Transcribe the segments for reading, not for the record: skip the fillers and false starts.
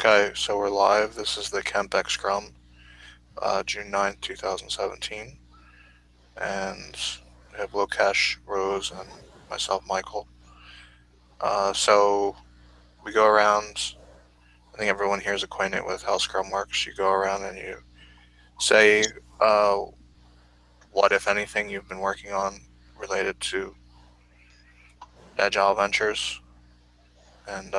Okay, so we're live. This is the Beck Scrum, June 9th, 2017. And we have Lokesh, Rose, and myself, Michael. So we go around. I think everyone here is acquainted with how Scrum works. You go around and you say what, if anything, you've been working on related to Agile Ventures and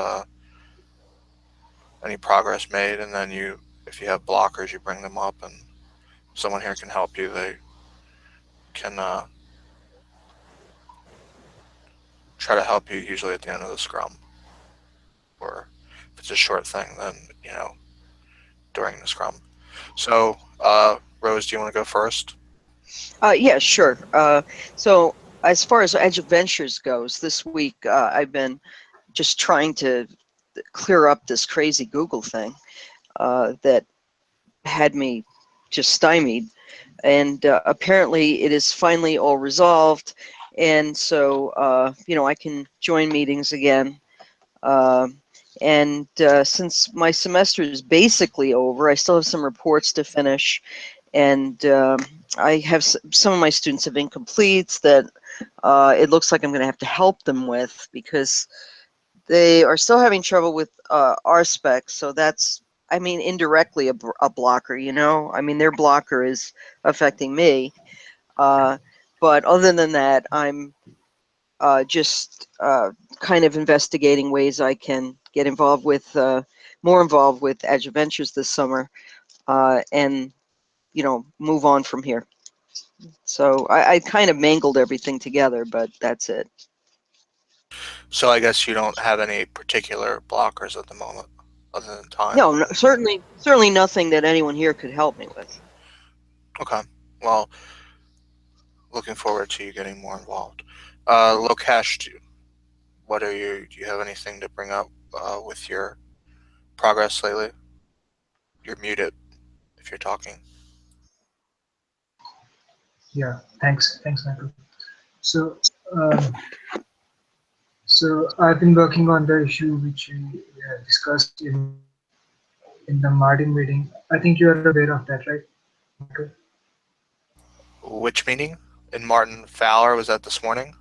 any progress made. And then if you have blockers, you bring them up, and someone here can help you. They can try to help you usually at the end of the scrum, or if it's a short thing, then during the scrum. So Rose, do you want to go first? Yeah, sure. So as far as Edge Adventures goes, this week I've been just trying to clear up this crazy Google thing that had me just stymied. And apparently it is finally all resolved. And so, I can join meetings again. And since my semester is basically over, I still have some reports to finish. And I have some of my students have incompletes that it looks like I'm going to have to help them with because they are still having trouble with our specs. So that's, indirectly a blocker, their blocker is affecting me. But other than that, I'm just kind of investigating ways I can get involved with, more involved with Edge Adventures this summer, and move on from here. So I kind of mangled everything together, but that's it. So I guess you don't have any particular blockers at the moment, other than time. No, certainly nothing that anyone here could help me with. Okay. Well, looking forward to you getting more involved. Lokesh, do you have anything to bring up with your progress lately? You're muted if you're talking. Yeah, thanks, Michael. So, um, so I've been working on the issue which we discussed in the Martin meeting. I think you are aware of that, right, Michael? Which meeting? In Martin Fowler, was that this morning?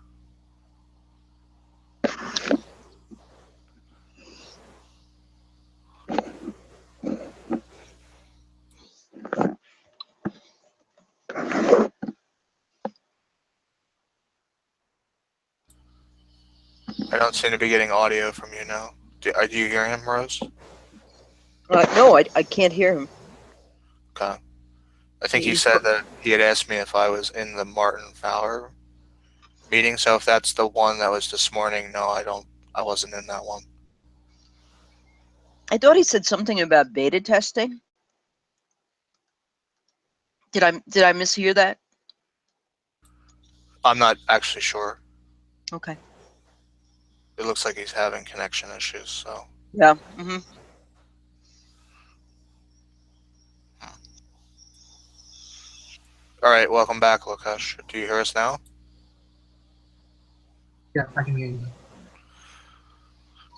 I don't seem to be getting audio from you now. Do you hear him, Rose? No, I can't hear him. Okay. I think he He's said that he had asked me if I was in the Martin Fowler meeting. So if that's the one that was this morning, no, I don't. I wasn't in that one. I thought he said something about beta testing. Did I mishear that? I'm not actually sure. Okay. It looks like he's having connection issues. So. Yeah. Mm-hmm. All right. Welcome back, Lokesh. Do you hear us now? Yeah, I can hear you.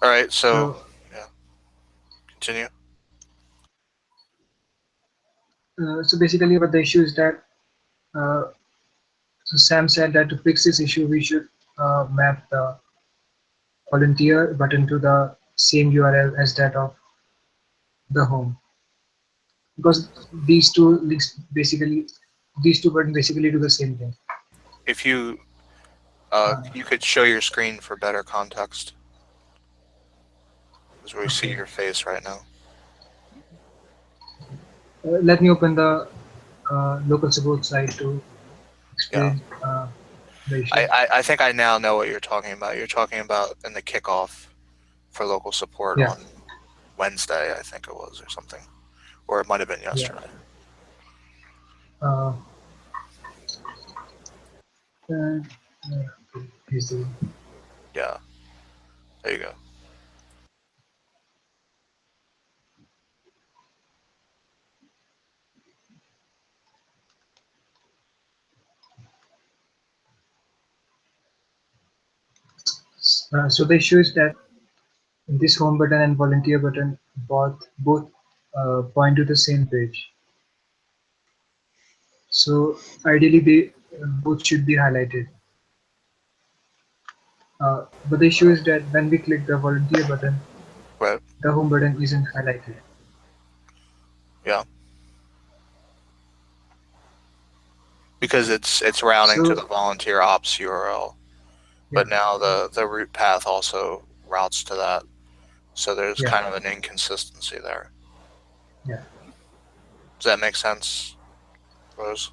All right. So So, yeah. Continue. so basically, what the issue is that uh, so Sam said that to fix this issue, we should map the volunteer button to the same URL as that of the home, because these two buttons basically do the same thing. If Uh, you could show your screen for better context, because we see okay, your face right now. let me open the local support site to Yeah. explain the issue. I think I now know what you're talking about. You're talking about in the kickoff for local support Yeah, on Wednesday, I think it was, or something. Or it might have been yeah. yesterday. Uh, and, okay, here's the one. Yeah. There you go. So the issue is that this home button and volunteer button both point to the same page. So ideally, they both should be highlighted. But the issue is that when we click the volunteer button, Right. the home button isn't highlighted. Yeah. Because it's routing to So the volunteer ops URL, but yeah, now the route path also routes to that. So there's yeah, kind of an inconsistency there. yeah. Does that make sense, Rose?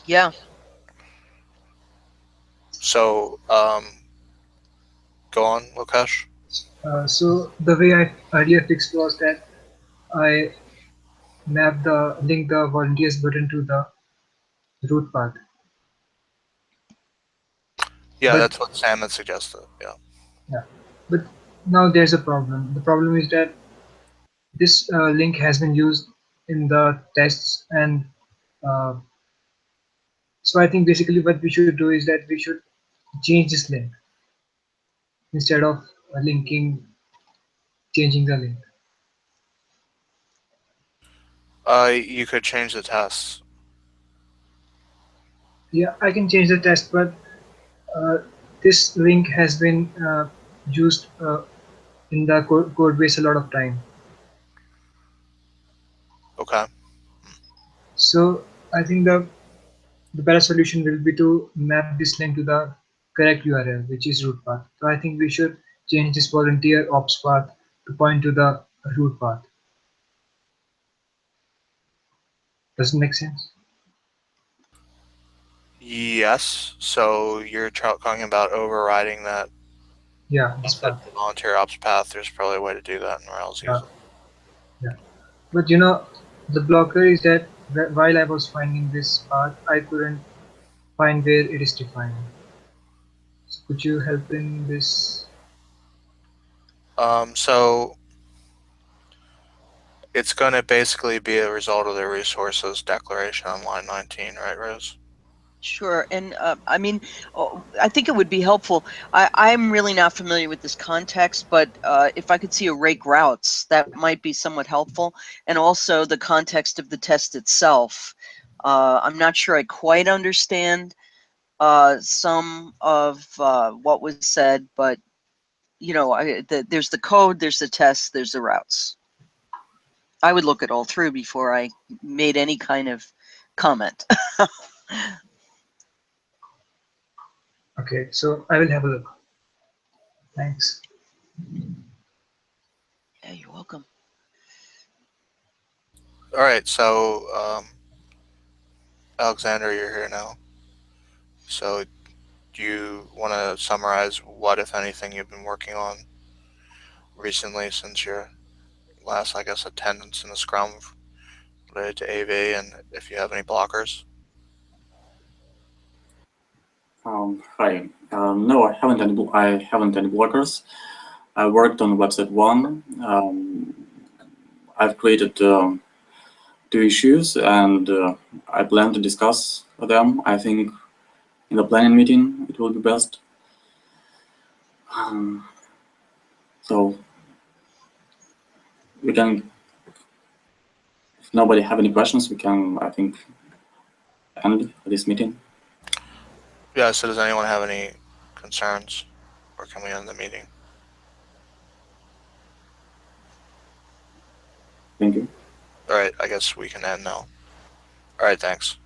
Yeah. So, go on, Lokesh. So the way I earlier fixed was that I link the volunteers button to the root path. Yeah, But that's what Sam had suggested. Yeah. yeah, but now there's a problem. The problem is that this link has been used in the tests, and uh, so I think basically what we should do is that we should change this link instead of linking changing the link. You could change the tests. Yeah, I can change the test, but uh, this link has been used in the code base a lot of time. Okay. So I think the better solution will be to map this link to the correct URL, which is root path. So I think we should change this volunteer ops path to point to the root path. Does it make sense? Yes. So you're talking about overriding that. Yeah, this If that's path. the volunteer ops path, there's probably a way to do that in Rails Yeah, easily. yeah. But you know, the blocker is that while I was finding this path, I couldn't find where it is defined. So could you help in this? So it's going to basically be a result of the resources declaration on line 19, right, Rose? Sure. And I mean, I think it would be helpful. I'm really not familiar with this context, but if I could see a rake routes, that might be somewhat helpful. And also the context of the test itself. I'm not sure I quite understand some of what was said, but you know, there's the code, there's the test, there's the routes. I would look it all through before I made any kind of comment. Okay, so I will have a look. Thanks. Yeah, you're welcome. All right. So, Alexander, you're here now. So, do you want to summarize what, if anything, you've been working on recently since your last, I guess, attendance in the Scrum related to AV, and if you have any blockers? Hi. No, I haven't any blockers. I worked on website one. I've created two issues, and I plan to discuss them. I think in the planning meeting it will be best. So we can, if nobody have any questions, we can, I think, end this meeting. Yeah. So, does anyone have any concerns, or can we end the meeting? Thank you. All right. I guess we can end now. All right. Thanks.